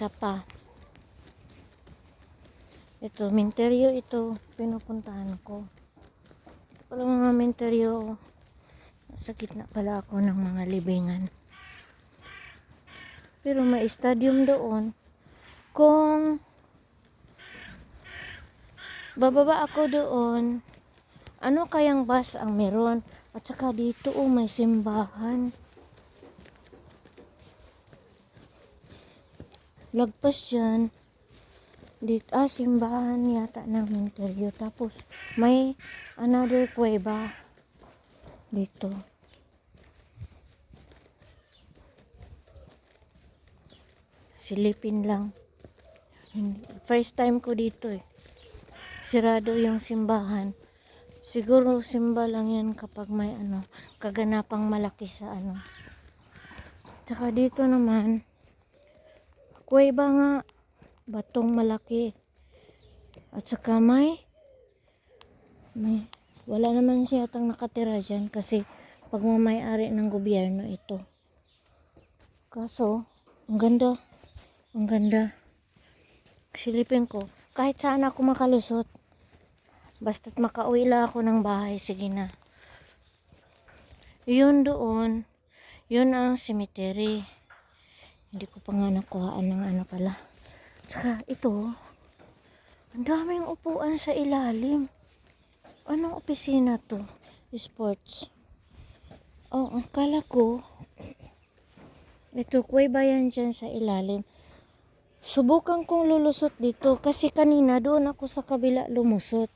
isa pa. Ito, Minteryo ito, pinupuntahan ko. Ito pala mga Minteryo. Sa gitna pala ako ng mga libingan. Pero may stadium doon. Kung bababa ako doon, ano kayang bus ang meron? At saka dito, may simbahan. Lagpas dyan. Dito, simbahan yata ng Minteryo. Tapos, may another kuweba dito. Silipin lang. First time ko dito eh. Sirado yung simbahan. Siguro simba lang yan kapag may kaganapang malaki sa Tsaka dito naman, kuweba nga, batong malaki. At saka wala naman siya tang nakatira dyan kasi pagmamay-ari ng gobyerno ito. Kaso, ang ganda. Ang ganda. Silipin ko. Kahit saan ako makalusot. Basta't makauwi lang ako ng bahay. Sige na. Yun doon. Yun ang cemetery. Hindi ko pa nga nakuhaan ng pala. Tsaka ito. Ang daming upuan sa ilalim. Anong opisina to? Sports. Oh, akala ko. Ito, kuweba yan dyan sa ilalim. Subukan kong lulusot dito kasi kanina doon ako sa kabila lumusot.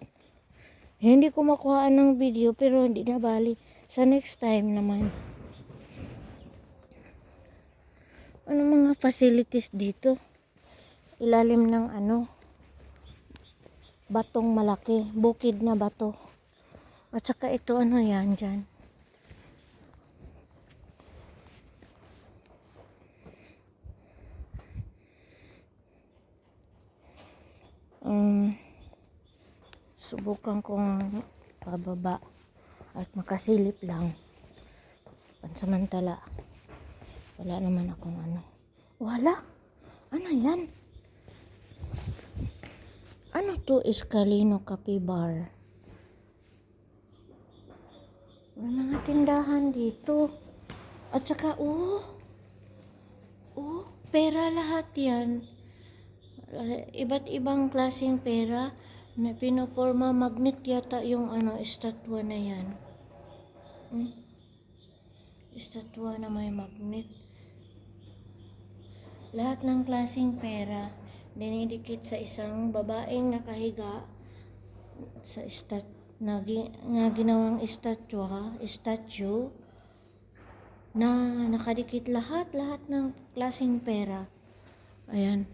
Hindi ko makuha ng video pero hindi na bali. Sa next time naman. Ano mga facilities dito? Ilalim ng batong malaki. Bukid na bato. At saka ito yan dyan. Subukan kong pababa at makasilip lang. Pansamantala, wala naman akong Wala? Ano yan? Ano to? Escalino Cafe Bar. May mga tindahan dito. At saka, pera lahat yan. Iba't ibang klaseng pera na pinoporma magnet yata yung estatwa na yan. Estatwa na may magnet. Lahat ng klaseng pera dinidikit sa isang babaeng nakahiga sa ginawang statue na nakadikit lahat ng klaseng pera. Ayan.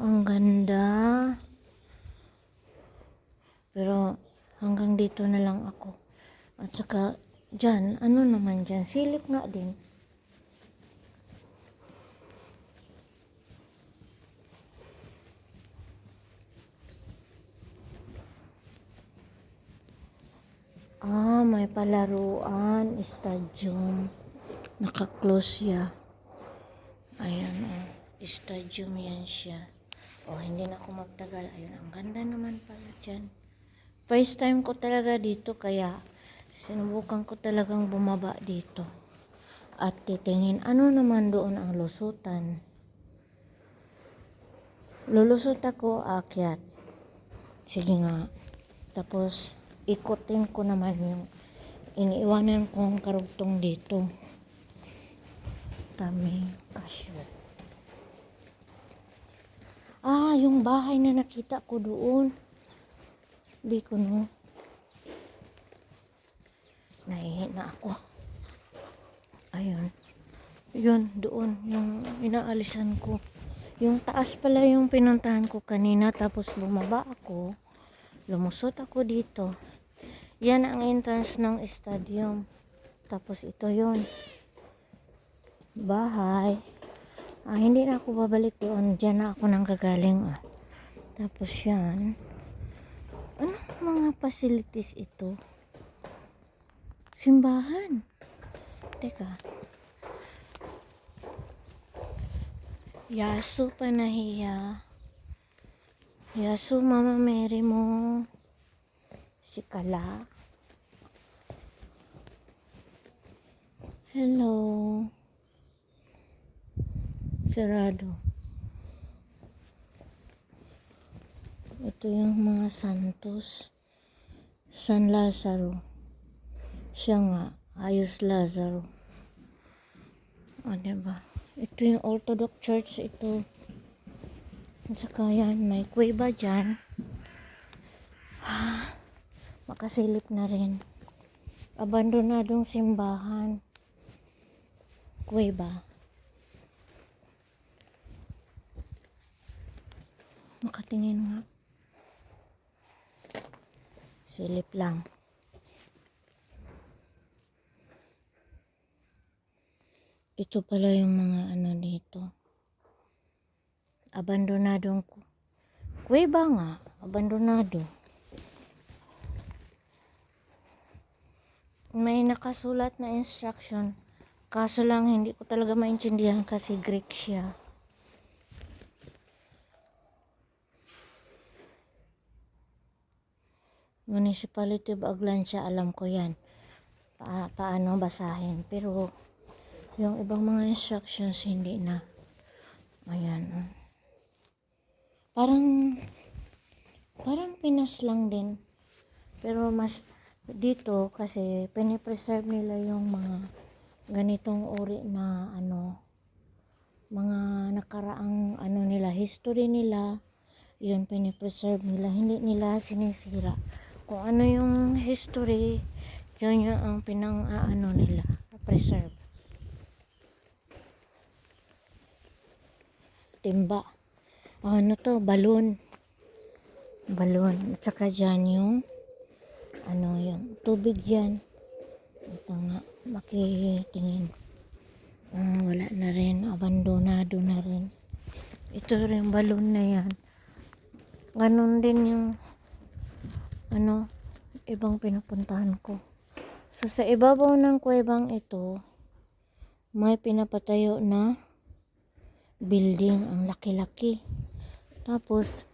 Ang ganda. Pero hanggang dito na lang ako. At saka dyan, naman dyan? Silip nga din. May palaruan, stadium. Naka-close siya. Ayan, stadium yan siya. Hindi na ako magtagal. Ayun, ang ganda naman pala dyan. First time ko talaga dito kaya sinubukan ko talagang bumaba dito. At titingin naman doon ang lusutan. Lulusot ako, aakyat. Sige nga. Tapos, ikutin ko naman yung iniiwanan kong karugtong dito. Kami kasyo. Yung bahay na nakita ko doon. Biko no. Nahihi na ako. Ayun. Yun, doon. Yung inaalisan ko. Yung taas pala yung pinuntahan ko kanina. Tapos bumaba ako. Lumusot ako dito. Yan ang entrance ng stadium. Tapos ito yun. Bahay. Hindi na ako babalik doon. Diyan na ako nang gagaling. Tapos yan. Anong mga facilities ito? Simbahan. Teka. Yasu Panahiya. Yasu Mama Mary mo. Si Kala. Hello. Sarado. Ito yung mga santos. San Lazaro. Siya nga. Ayos Lazaro. O, diba? Ito yung Orthodox Church. Ito. At saka yan. May kuweba dyan. Makasilip na rin. Abandonadong simbahan. Kuweba. Makatingin nga. Silip lang. Ito pala yung mga ano dito. Abandonadong kuweba nga. Abandonado. May nakasulat na instruction. Kaso lang hindi ko talaga maintindihan kasi Greek siya. Municipality of Aglancia, alam ko yan. Paano basahin. Pero, yung ibang mga instructions, hindi na. Ayan. Parang Pinas lang din. Pero mas, dito, kasi, pinipreserve nila yung mga ganitong uri na, mga nakaraang, nila, history nila, yun, pinipreserve nila. Hindi nila sinisira. Kung ano yung history, yun yung ang nila, preserve. Timba. Ano to? Balon. At saka dyan yung, yung tubig dyan. Ito nga, makitingin. Wala na rin, abandonado na rin. Ito rin, balon na yan. Ganon din yung, ibang pinupuntahan ko. So, sa ibabaw ng kuwebang ito, may pinapatayo na building, ang laki-laki. Tapos,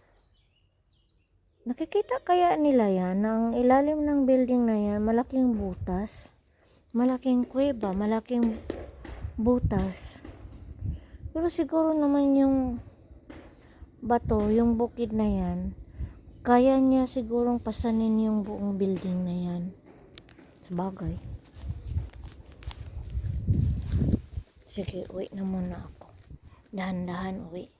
nakikita kaya nila yan, na ang ilalim ng building na yan, malaking butas, malaking kuweba, malaking butas. Pero siguro naman yung bato, yung bukid na yan, kaya niya sigurong pasanin yung buong building na yan. Sabagay. Sige, uwi na muna ako. Dahan-dahan uwi.